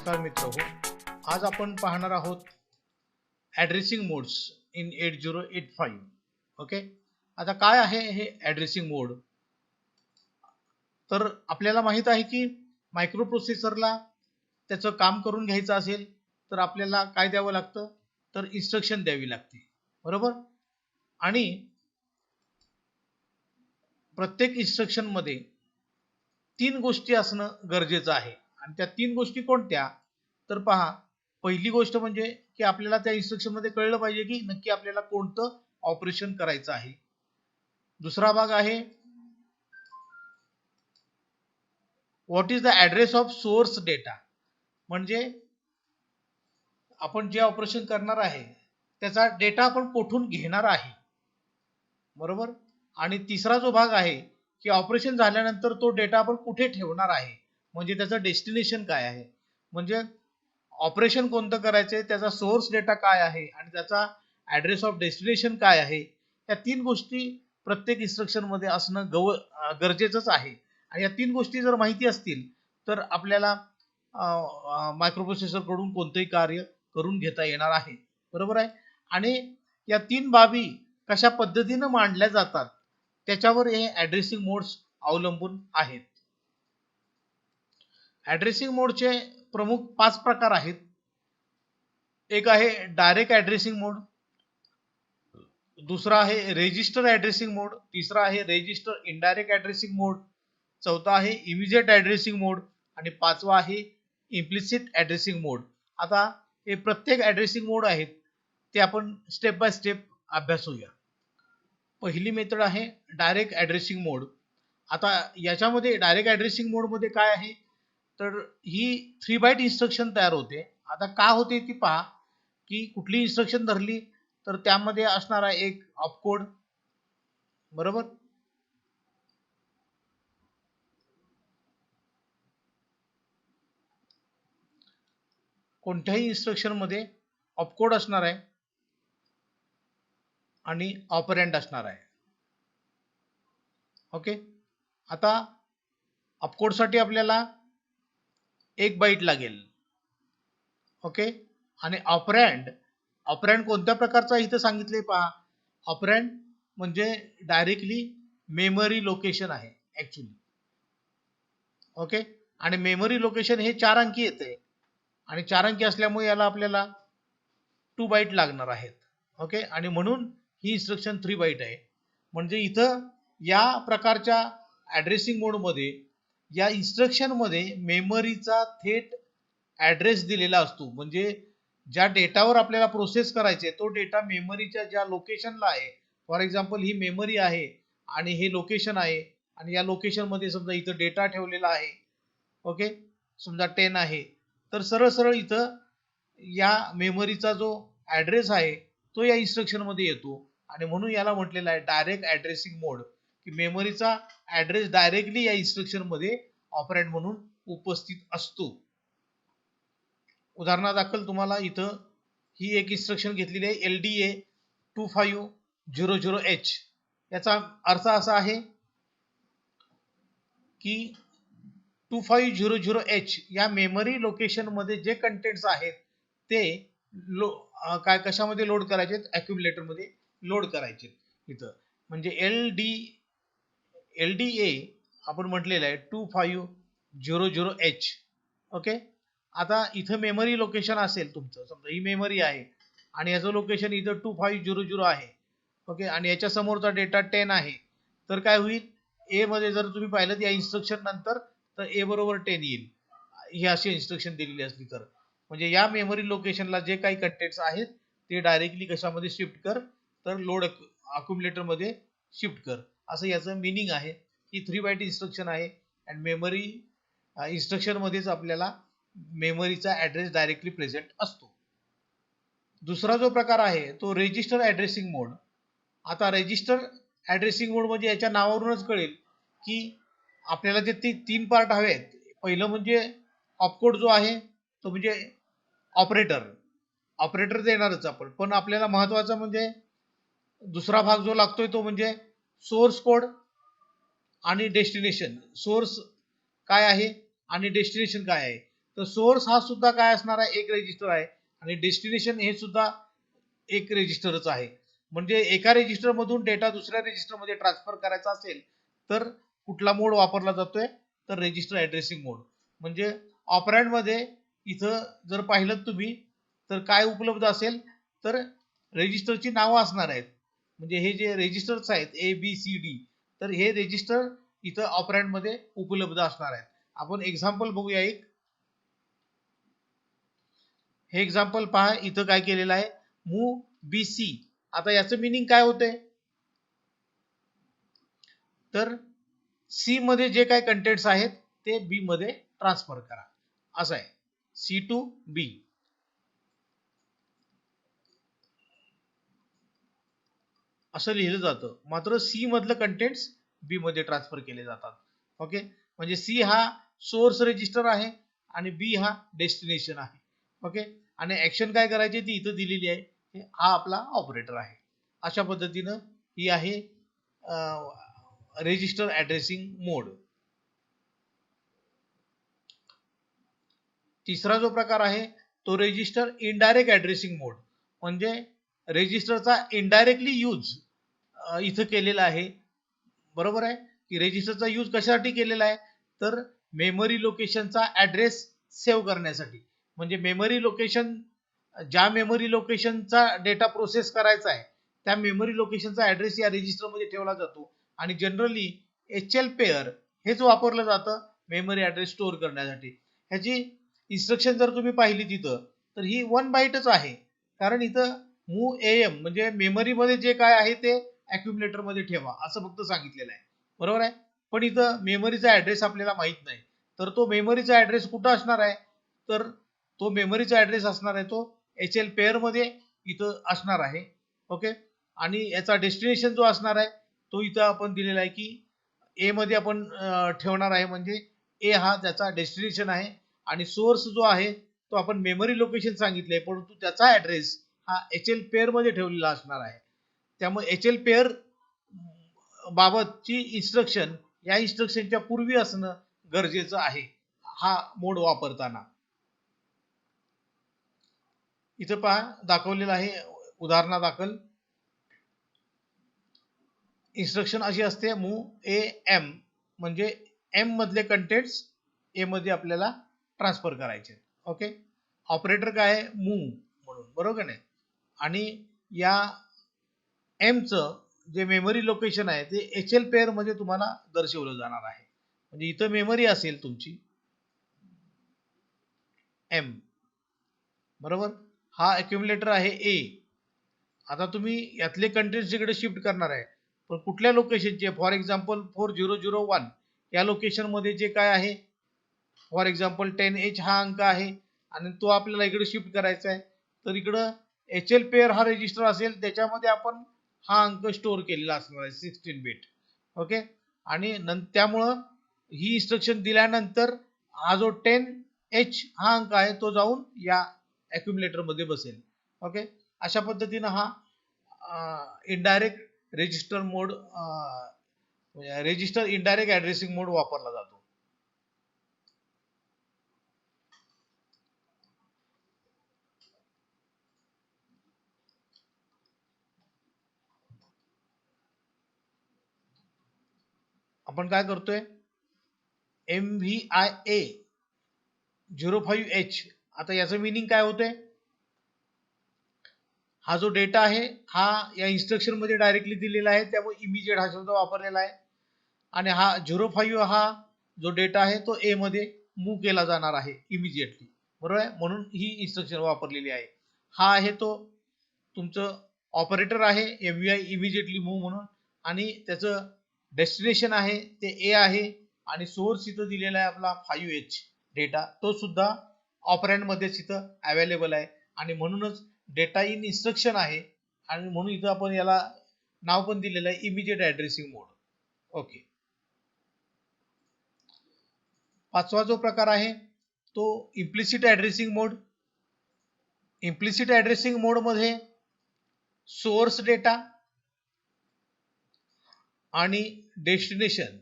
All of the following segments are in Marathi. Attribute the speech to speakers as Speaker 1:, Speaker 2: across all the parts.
Speaker 1: नमस्कार मित्र हो, आज आपण पाहणार आहोत ॲड्रेसिंग मोड्स इन 8085. ओके, आता काय आहे हे ॲड्रेसिंग मोड? तर आपल्याला माहित आहे की मायक्रो प्रोसेसरला त्याचं काम करून घ्यायचं असेल तर आपल्याला काय द्यावं लागतं, तर इन्स्ट्रक्शन द्यावी लागते, बरोबर. आणि प्रत्येक इन्स्ट्रक्शन मध्ये 3 गोष्टी असणं गरजेचं आहे. आणि त्या 3 गोष्टी कोणत्या? तर पहा, पहिली गोष्ट म्हणजे की आपल्याला त्या इन्स्ट्रक्शन मध्ये कळलं पाहिजे की नक्की आपल्याला कोणतं ऑपरेशन करायचं आहे. दुसरा भाग आहे what is the address of source data, म्हणजे आपण जे ऑपरेशन करणार आहे त्याचा डेटा आपण कुठून घेणार आहे, बरोबर. आणि तिसरा जो भाग आहे की ऑपरेशन झाल्यानंतर तो डेटा आपण कुठे ठेवणार आहे, म्हणजे त्याचं डेस्टिनेशन काय आहे, म्हणजे ऑपरेशन कोणतं करायचंय, त्याचा सोर्स डेटा काय आहे आणि त्याचा ॲड्रेस ऑफ डेस्टिनेशन काय आहे. या 3 गोष्टी प्रत्येक इन्स्ट्रक्शन मध्ये असणं गरजेचंच आहे. आणि या 3 गोष्टी जर माहिती असतील तर आपल्याला मायक्रोप्रोसेसर कडून कोणतेही कार्य करून घेता येणार आहे, बरोबर आहे. आणि या 3 बाबी कशा पद्धतीने मांडल्या जातात त्याच्यावर हे ॲड्रेसिंग मोड्स अवलंबून आहेत. ॲड्रेसिंग मोडचे प्रमुख 5 प्रकार आहेत. एक आहे डायरेक्ट ॲड्रेसिंग मोड, दुसरा आहे रेजिस्टर ॲड्रेसिंग मोड, तिसरा आहे रेजिस्टर इनडायरेक्ट ॲड्रेसिंग मोड, चौथा आहे इमिजिएट ॲड्रेसिंग मोड आणि पाचवा आहे इम्प्लिसिट ॲड्रेसिंग मोड. आता हे प्रत्येक ॲड्रेसिंग मोड आहेत ते आपण स्टेप बाय स्टेप अभ्यासूया. पहिली मेथड आहे डायरेक्ट ॲड्रेसिंग मोड. आता याच्यामध्ये डायरेक्ट ॲड्रेसिंग मोड मध्ये काय आहे, तर ही 3 बाइट इन्स्ट्रक्शन तयार होते. आता का होते ती पहा, की कुठली इन्स्ट्रक्शन धरली तर त्यामध्ये असणारा एक ऑपकोड, बरोबर. कोणत्याही इन्स्ट्रक्शन मध्ये ऑपकोड असणार आहे आणि ऑपरंड असणार आहे. ओके, आता ऑपकोड साठी आपल्याला 1 बाइट लागेल. ओके, आणि ऑपरंड कोणत्या प्रकारचा इथं सांगितले पहा. ऑपरंड म्हणजे डायरेक्टली मेमरी लोकेशन आहे ऍक्च्युली. ओके, आणि मेमरी लोकेशन हे 4 अंकी येते आणि 4 अंकी असल्यामुळे याला आपल्याला 2 बाइट लागणार आहेत. ओके, आणि म्हणून ही इन्स्ट्रक्शन 3 बाइट आहे. म्हणजे इथं या प्रकारच्या ॲड्रेसिंग मोड मध्ये या इन्स्ट्रक्शन मध्ये मेमरीचा थेट ॲड्रेस दिलेला असतो. म्हणजे ज्या डेटावर आपल्याला प्रोसेस करायचे तो डेटा मेमरीच्या ज्या लोकेशनला आहे, फॉर एक्झाम्पल ही मेमरी आहे आणि हे लोकेशन आहे आणि या लोकेशन मध्ये समजा इथं डेटा ठेवलेला आहे. ओके, समजा 10 आहे, तर सरळ सरळ इथं या मेमरीचा जो ॲड्रेस आहे तो या इन्स्ट्रक्शन मध्ये येतो. आणि म्हणून याला म्हटलेलं आहे डायरेक्ट ॲड्रेसिंग मोड, की मेमरीचा ॲड्रेस डायरेक्टली या इन्स्ट्रक्शन मध्ये ऑपरेंड म्हणून उपस्थित असतो. उदाहरणादाखल तुम्हाला इथं ही एक इन्स्ट्रक्शन घेतलेली आहे LDA 2500H. याचा अर्थ असा आहे की 2500H या मेमरी लोकेशन मध्ये जे कंटेंट्स आहेत ते कशामध्ये लोड करायचे, अक्युमुलेटर मध्ये लोड करायचे इथं. म्हणजे LDA आपण म्हटलेलं आहे 2500H. ओके, आता इथं मेमरी लोकेशन असेल तुमचं, समजा ही मेमरी आहे आणि याचं लोकेशन इथं 2500 आहे. ओके, आणि याच्या समोरचा डेटा 10 आहे, तर काय होईल, ए मध्ये जर तुम्ही पाहिलं या इन्स्ट्रक्शन नंतर तर ए बरोबर 10 येईल, ही अशी इन्स्ट्रक्शन दिलेली असली तर. म्हणजे या मेमरी लोकेशनला जे काही कंटेंट्स आहेत ते डायरेक्टली कशामध्ये शिफ्ट कर, तर लोड अक्युमुलेटर मध्ये शिफ्ट कर, असं याचं मिनिंग आहे. ही 3 बाइट इन्स्ट्रक्शन आहे आणि मेमरी इन्स्ट्रक्शन मध्येच आपल्याला मेमरीचा ॲड्रेस डायरेक्टली प्रेझेंट असतो. दुसरा जो प्रकार आहे तो रेजिस्टर ॲड्रेसिंग मोड. आता रेजिस्टर ॲड्रेसिंग मोड म्हणजे याच्या नावावरूनच कळेल की आपल्याला ते 3 पार्ट हवेत. पहिलं म्हणजे ऑपकोड जो आहे तो म्हणजे ऑपरेटर देणारच आपण, पण आपल्याला महत्वाचं म्हणजे दुसरा भाग जो लागतोय तो म्हणजे सोर्स कोड आणि डेस्टिनेशन. सोर्स काय आहे आणि डेस्टिनेशन काय आहे, तर सोर्स हा सुद्धा काय असणार आहे, एक रजिस्टर आहे, आणि डेस्टिनेशन हे सुद्धा एक रजिस्टरच आहे. म्हणजे एका रजिस्टर मधून डेटा दुसऱ्या रजिस्टर मध्ये ट्रान्सफर करायचा असेल तर कुठला मोड वापरला जातोय, तर रजिस्टर ऍड्रेसिंग मोड. म्हणजे ऑपरँड मध्ये इथं जर पाहिलं तुम्ही तर काय उपलब्ध असेल, तर रजिस्टरची नावं असणार आहेत. म्हणजे हे जे रजिस्टर्स आहेत ABCD, तर हे रजिस्टर इथं ऑपरँड मध्ये उपलब्ध असणार आहेत. आपण एक्झाम्पल बघूया एक. हे एक्झाम्पल पहा, इथं काय केलेलं आहे, मूव BC. आता याचं मिनिंग काय होतंय, तर सी मध्ये जे काय कंटेंट्स आहेत ते बी मध्ये ट्रान्सफर करा, असं आहे. C to B असं लिहिलं जातं, मात्र सी मधलं कंटेंट्स बी मध्ये ट्रान्सफर केले जातात. ओके, म्हणजे सी हा सोर्स रजिस्टर आहे आणि बी हा डेस्टिनेशन आहे. ओके, आणि ऍक्शन काय करायची ती इथं दिलेली आहे, हा आपला ऑपरेटर आहे. अशा पद्धतीनं ही आहे रजिस्टर ऍड्रेसिंग मोड. तिसरा जो प्रकार आहे तो रजिस्टर इनडायरेक्ट ऍड्रेसिंग मोड. म्हणजे रजिस्टरचा इनडायरेक्टली यूज इथं केलेला आहे. बरोबर आहे की रजिस्टरचा यूज कशासाठी केलेला आहे, तर मेमरी लोकेशनचा ऍड्रेस सेव्ह करण्यासाठी. म्हणजे मेमरी लोकेशन, ज्या मेमरी लोकेशनचा डेटा प्रोसेस करायचा आहे त्या मेमरी लोकेशनचा ऍड्रेस या रजिस्टरमध्ये ठेवला जातो. आणि जनरली HL पेअर हेच वापरलं जातं मेमरी ऍड्रेस स्टोअर करण्यासाठी. ह्याची इन्स्ट्रक्शन जर तुम्ही पाहिली तिथं तर ही 1 बाईटच आहे, कारण इथं मूव AM म्हणजे मेमरीमध्ये जे काय आहे ते अक्युमुलेटर मध्ये ठेवा असं फक्त सांगितलेलं आहे. बरोबर आहे, पण इथं मेमरीचा ऍड्रेस आपल्याला माहित नाही, तर तो मेमरीचा ऍड्रेस कुठं असणार आहे, तर तो मेमरीचा ऍड्रेस असणार आहे तो HL पेअर मध्ये इथं असणार आहे. ओके, आणि याचा डेस्टिनेशन जो असणार आहे तो इथं आपण दिलेला आहे की ए मध्ये आपण ठेवणार आहे. म्हणजे ए हा त्याचा डेस्टिनेशन आहे आणि सोर्स जो आहे तो आपण मेमरी लोकेशन सांगितले, परंतु त्याचा ऍड्रेस हा HL पेअर मध्ये ठेवलेला असणार आहे. त्यामुळे HL पेअर बाबतची इन्स्ट्रक्शन या इन्स्ट्रक्शनच्या पूर्वी असणं गरजेचं आहे हा मोड वापरताना. इथं पहा दाखवलेलं आहे उदाहरणादाखल. इन्स्ट्रक्शन अशी असते, मूव AM म्हणजे M मधले कंटेंट्स ए मध्ये आपल्याला ट्रान्सफर करायचे. ओके, ऑपरेटर काय आहे, मूव म्हणून, बरोबर नाही. आणि या M चं जे मेमरी लोकेशन आहे ते HL पेअर मध्ये तुम्हाला दर्शवलं जाणार आहे. म्हणजे इथं मेमरी असेल तुमची M, बरोबर, हा अक्युमुलेटर आहे A. आता तुम्ही यातले कंटेंट्स इकडे शिफ्ट करणार आहे, पण कुठल्या लोकेशनचे, फॉर एक्झाम्पल 4001 या लोकेशन मध्ये जे काय आहे, फॉर एक्झाम्पल 10H हा अंक आहे आणि तो आपल्याला इकडे शिफ्ट करायचा आहे. तर इकडं HL पेअर हा रजिस्टर असेल त्याच्यामध्ये आपण हा अंक स्टोअर केलेला असणार आहे 16 बिट. ओके, आणि त्यामुळं ही इन्स्ट्रक्शन दिल्यानंतर हा जो 10H हा अंक आहे तो जाऊन या अक्युमुलेटर मध्ये बसेल. ओके, अशा पद्धतीनं हा इनडायरेक्ट रजिस्टर मोड, रजिस्टर इनडायरेक्ट ऍड्रेसिंग मोड वापरला जातो. आपण काय करतोय, MVIA 05H. आता याचं मिनिंग काय होतंय, हा जो डेटा आहे हा या इन्स्ट्रक्शन मध्ये डायरेक्टली दिलेला आहे, त्यामुळे इमिजिएट हा शब्द वापरलेला आहे. आणि हा 05 हा जो डेटा आहे तो ए मध्ये मूव्ह केला जाणार आहे इमिजिएटली, बरोबर आहे, म्हणून ही इन्स्ट्रक्शन वापरलेली आहे. हा आहे तो तुमचं ऑपरेटर आहे MVI इमिजिएटली मूव्ह म्हणून, आणि त्याचं डेस्टिनेशन आहे ते ए आहे, आणि सोर्स इथं दिलेला आहे आपला 5H डेटा, तो सुद्धा ऑपरँड मध्येच इथं अवेलेबल आहे. आणि म्हणूनच डेटा इन इन्स्ट्रक्शन आहे, आणि म्हणून इथं आपण याला नाव पण दिलेलं आहे इमिजिएट ऍड्रेसिंग मोड. ओके, पाचवा जो प्रकार आहे तो इम्प्लिसिट ऍड्रेसिंग मोड. इम्प्लिसिट ऍड्रेसिंग मोड मध्ये सोर्स डेटा आणि डेस्टिनेशन,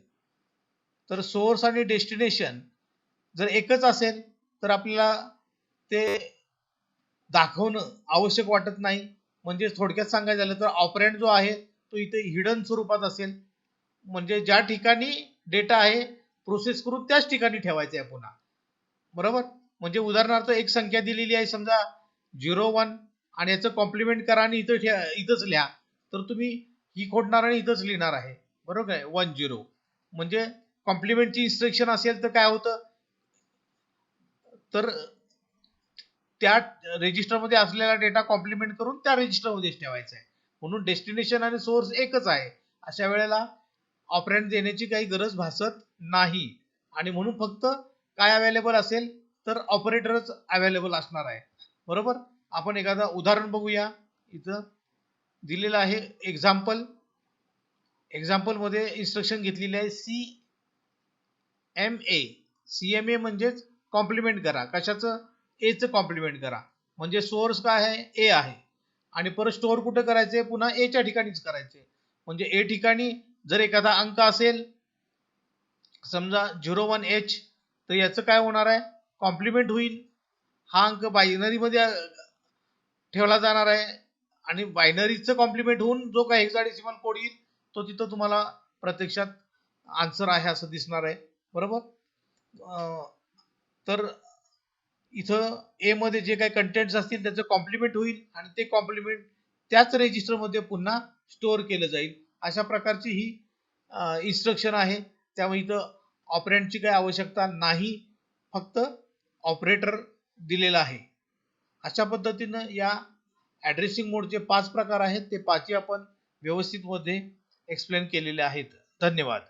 Speaker 1: तर सोर्स आणि डेस्टिनेशन जर एकच असेल तर आपल्याला ते दाखवणं आवश्यक वाटत नाही. म्हणजे थोडक्यात सांगायचं झालं तर ऑपरेंड जो आहे तो इथे हिडन स्वरूपात असेल, म्हणजे ज्या ठिकाणी डेटा आहे प्रोसेस करून त्याच ठिकाणी ठेवायचा आहे पुन्हा. बरोबर, म्हणजे उदाहरणार्थ एक संख्या दिलेली आहे समजा 01 आणि याचं कॉम्प्लिमेंट करा आणि इथंच लिहा, तर तुम्ही ही खोडणार आणि इथंच लिहिणार आहे. बरोबर आहे 10, म्हणजे कॉम्प्लिमेंटची इन्स्ट्रक्शन असेल तर काय होतं, तर त्या रेजिस्टरमध्ये असलेला डेटा कॉम्प्लिमेंट करून त्या रेजिस्टरमध्येच ठेवायचा आहे. म्हणून डेस्टिनेशन आणि सोर्स एकच आहे. अशा वेळेला ऑपरेंड देण्याची काही गरज भासत नाही आणि म्हणून फक्त काय अवेलेबल असेल तर ऑपरेटरच अवेलेबल असणार आहे. बरोबर, आपण एखादा उदाहरण बघूया. इथं दिलेलं आहे एक्झाम्पल. एक्झाम्पल मध्ये इन्स्ट्रक्शन घेतलेली आहे CMA म्हणजेच कॉम्प्लिमेंट करा. कशाचं? ए चं कॉम्प्लिमेंट करा. म्हणजे सोर्स काय आहे? ए आहे आणि परत स्टोअर कुठे करायचे? पुन्हा ए च्या ठिकाणीच करायचे. म्हणजे ए ठिकाणी जर एखादा अंक असेल समजा 01H, तर याचं काय होणार आहे? कॉम्प्लिमेंट होईल. हा अंक बायनरी मध्ये ठेवला जाणार आहे आणि बायनरीचं कॉम्प्लिमेंट होऊन जो काही हेक्साडेसिमल कोड येईल तो तिथं तुम्हाला प्रत्यक्षात आन्सर आहे असं दिसणार आहे. बरोबर, तर इथं ए मध्ये जे काही कंटेंट्स असतील त्याचं कॉम्प्लिमेंट होईल आणि ते कॉम्प्लिमेंट त्याच रेजिस्टरमध्ये पुन्हा स्टोअर केलं जाईल. अशा प्रकारची ही इन्स्ट्रक्शन आहे. त्यामुळे इथं ऑपरेंडची काही आवश्यकता नाही, फक्त ऑपरेटर दिलेला आहे. अशा पद्धतीनं या ॲड्रेसिंग मोडचे 5 प्रकार आहेत, ते 5ही आपण व्यवस्थित मध्ये एक्सप्लेन केलेले आहेत. धन्यवाद.